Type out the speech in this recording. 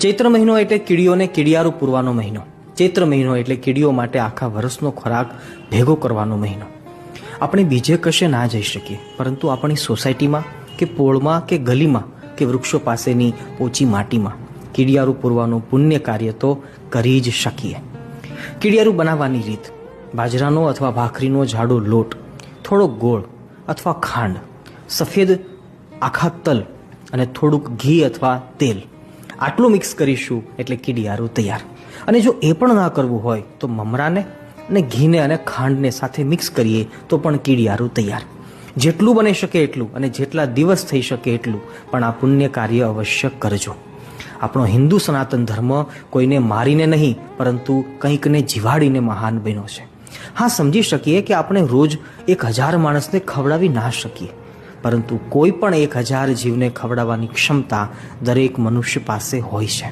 ચૈત્ર મહિનો એટલે કીડીઓને કીડિયારું પૂરવાનો મહિનો. ચૈત્ર મહિનો એટલે કીડીઓ માટે આખા વર્ષનો ખોરાક ભેગો કરવાનો મહિનો. આપણે બીજે કશે ના જઈ શકીએ, પરંતુ આપણી સોસાયટીમાં કે પોળમાં કે ગલીમાં કે વૃક્ષો પાસેની ઓછી માટીમાં કીડિયારું પૂરવાનું પુણ્ય કાર્ય તો કરી જ શકીએ. કીડિયારું બનાવવાની રીત: બાજરાનો અથવા ભાખરીનો જાડો લોટ, થોડો ગોળ અથવા ખાંડ, સફેદ આખા તલ અને થોડુંક ઘી અથવા તેલ, આટલું મિક્સ કરીશું એટલે કીડિયારું તૈયાર. અને જો એ પણ ના કરવું હોય તો મમરાને અને ઘીને અને ખાંડને સાથે મિક્સ કરીએ તો પણ કીડિયારું તૈયાર. જેટલું બની શકે એટલું અને જેટલા દિવસ થઈ શકે એટલું પણ આ પુણ્ય કાર્ય અવશ્ય કરજો. આપણો હિન્દુ સનાતન ધર્મ કોઈને મારીને નહીં પરંતુ કંઈકને જીવાડીને મહાન બન્યો છે. હા, સમજી શકીએ કે આપણે રોજ 1000 માણસને ખવડાવી ના શકીએ, પરંતુ કોઈ પણ 1000 જીવને ખવડાવવાની ક્ષમતા દરેક મનુષ્ય પાસે હોય છે.